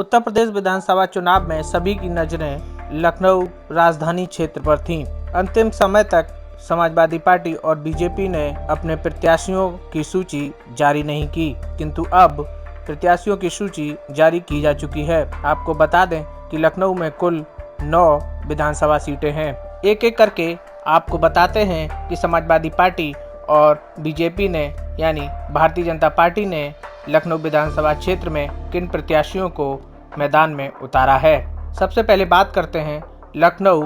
उत्तर प्रदेश विधानसभा चुनाव में सभी की नजरें लखनऊ राजधानी क्षेत्र पर थीं। अंतिम समय तक समाजवादी पार्टी और बीजेपी ने अपने प्रत्याशियों की सूची जारी नहीं की, किंतु अब प्रत्याशियों की सूची जारी की जा चुकी है। आपको बता दें कि लखनऊ में कुल 9 विधानसभा सीटें हैं। एक एक करके आपको बताते हैं कि समाजवादी पार्टी और बीजेपी ने यानी भारतीय जनता पार्टी ने लखनऊ विधानसभा क्षेत्र में किन प्रत्याशियों को मैदान में उतारा है। सबसे पहले बात करते हैं लखनऊ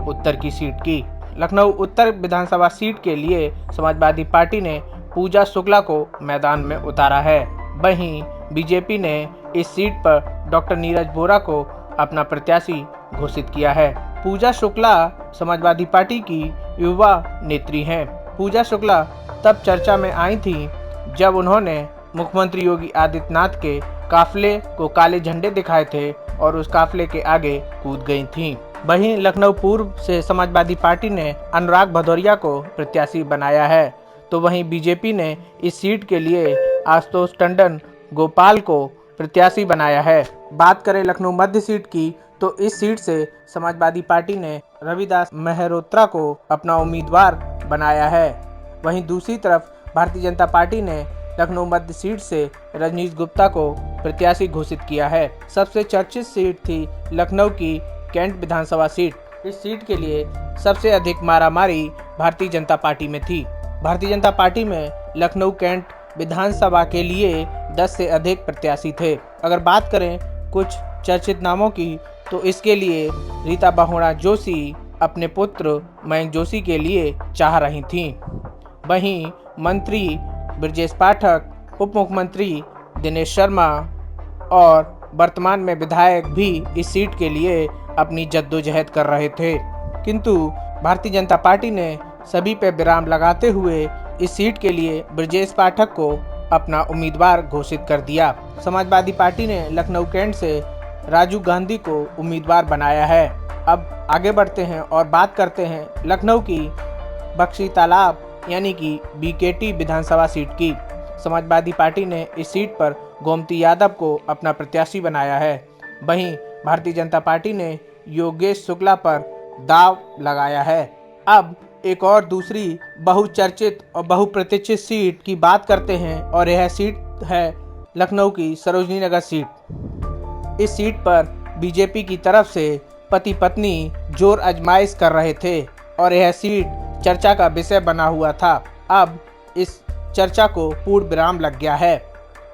उत्तर की सीट की। लखनऊ उत्तर विधानसभा सीट के लिए समाजवादी पार्टी ने पूजा शुक्ला को मैदान में उतारा है। वहीं बीजेपी ने इस सीट पर डॉक्टर नीरज वोरा को अपना प्रत्याशी घोषित किया है। पूजा शुक्ला समाजवादी पार्टी की युवा नेत्री हैं। पूजा शुक्ला तब चर्चा में आई थी जब उन्होंने मुख्यमंत्री योगी आदित्यनाथ के काफिले को काले झंडे दिखाए थे और उस काफिले के आगे कूद गई थीं। वहीं लखनऊ पूर्व से समाजवादी पार्टी ने अनुराग भदौरिया को प्रत्याशी बनाया है, तो वहीं बीजेपी ने इस सीट के लिए आशुतोष टंडन गोपाल को प्रत्याशी बनाया है। बात करें लखनऊ मध्य सीट की, तो इस सीट से समाजवादी पार्टी ने रविदास मेहरोत्रा को अपना उम्मीदवार बनाया है। वहीं दूसरी तरफ भारतीय जनता पार्टी ने लखनऊ मध्य सीट से रजनीश गुप्ता को प्रत्याशी घोषित किया है। सबसे चर्चित सीट थी लखनऊ की कैंट विधानसभा सीट। इस सीट के लिए सबसे अधिक मारामारी भारतीय जनता पार्टी में थी। भारतीय जनता पार्टी में लखनऊ कैंट विधानसभा के लिए 10 से अधिक प्रत्याशी थे। अगर बात करें कुछ चर्चित नामों की, तो इसके लिए रीता बहुगुणा जोशी अपने पुत्र मयंक जोशी के लिए चाह रही थीं। वहीं मंत्री ब्रजेश पाठक, उप मुख्यमंत्री दिनेश शर्मा और वर्तमान में विधायक भी इस सीट के लिए अपनी जद्दोजहद कर रहे थे, किंतु भारतीय जनता पार्टी ने सभी पे विराम लगाते हुए इस सीट के लिए ब्रजेश पाठक को अपना उम्मीदवार घोषित कर दिया। समाजवादी पार्टी ने लखनऊ कैंट से राजू गांधी को उम्मीदवार बनाया है। अब आगे बढ़ते हैं और बात करते हैं लखनऊ की बख्शी तालाब यानी कि बीकेटी विधानसभा सीट की। समाजवादी पार्टी ने इस सीट पर गोमती यादव को अपना प्रत्याशी बनाया है। वहीं भारतीय जनता पार्टी ने योगेश शुक्ला पर दाव लगाया है। अब एक और दूसरी बहुचर्चित और बहुप्रतीक्षित सीट की बात करते हैं और यह सीट है लखनऊ की सरोजनी नगर सीट। इस सीट पर बीजेपी की तरफ से पति पत्नी जोर आजमाइश कर रहे थे और यह सीट चर्चा का विषय बना हुआ था। अब इस चर्चा को पूर्ण विराम लग गया है।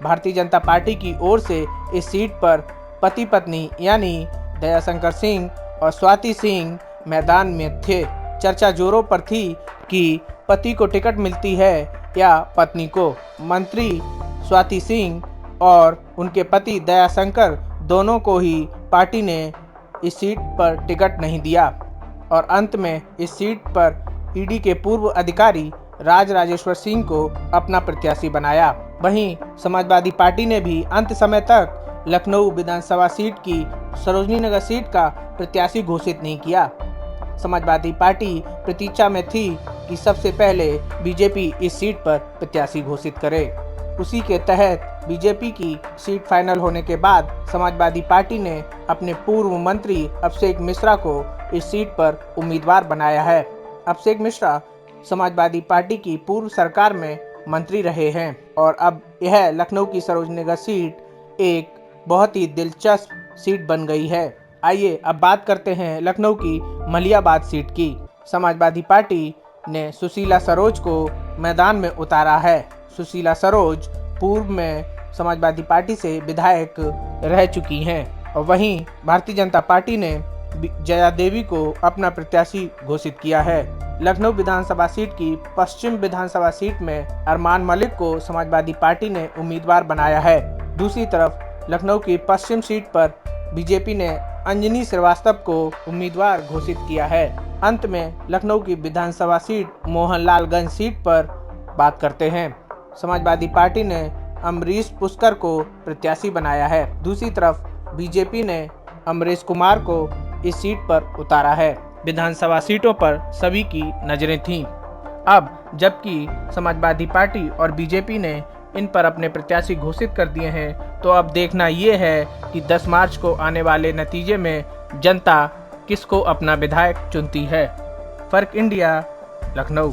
भारतीय जनता पार्टी की ओर से इस सीट पर पति पत्नी यानी दयाशंकर सिंह और स्वाति सिंह मैदान में थे। चर्चा जोरों पर थी कि पति को टिकट मिलती है या पत्नी को। मंत्री स्वाति सिंह और उनके पति दयाशंकर दोनों को ही पार्टी ने इस सीट पर टिकट नहीं दिया और अंत में इस सीट पर ईडी के पूर्व अधिकारी राज राजेश्वर सिंह को अपना प्रत्याशी बनाया। वहीं समाजवादी पार्टी ने भी अंत समय तक लखनऊ विधानसभा सीट की सरोजनी नगर सीट का प्रत्याशी घोषित नहीं किया। समाजवादी पार्टी प्रतीक्षा में थी कि सबसे पहले बीजेपी इस सीट पर प्रत्याशी घोषित करे। उसी के तहत बीजेपी की सीट फाइनल होने के बाद समाजवादी पार्टी ने अपने पूर्व मंत्री अभिषेक मिश्रा को इस सीट पर उम्मीदवार बनाया है। अभिषेक मिश्रा समाजवादी पार्टी की पूर्व सरकार में मंत्री रहे हैं और अब यह लखनऊ की सरोजनी नगर सीट एक बहुत ही दिलचस्प सीट बन गई है। आइए अब बात करते हैं लखनऊ की मलियाबाद सीट की। समाजवादी पार्टी ने सुशीला सरोज को मैदान में उतारा है। सुशीला सरोज पूर्व में समाजवादी पार्टी से विधायक रह चुकी हैं और वहीं भारतीय जनता पार्टी ने जया देवी को अपना प्रत्याशी घोषित किया है। लखनऊ विधानसभा सीट की पश्चिम विधानसभा सीट में अरमान मलिक को समाजवादी पार्टी ने उम्मीदवार बनाया है। दूसरी तरफ लखनऊ की पश्चिम सीट पर बीजेपी ने अंजनी श्रीवास्तव को उम्मीदवार घोषित किया है। अंत में लखनऊ की विधानसभा सीट मोहनलालगंज सीट पर बात करते हैं। समाजवादी पार्टी ने अमरीश पुष्कर को प्रत्याशी बनाया है। दूसरी तरफ बीजेपी ने अमरीश कुमार को इस सीट पर उतारा है। विधानसभा सीटों पर सभी की नजरें थीं। अब जबकि समाजवादी पार्टी और बीजेपी ने इन पर अपने प्रत्याशी घोषित कर दिए हैं। तो अब देखना ये है कि 10 मार्च को आने वाले नतीजे में जनता किसको अपना विधायक चुनती है। फर्क इंडिया, लखनऊ।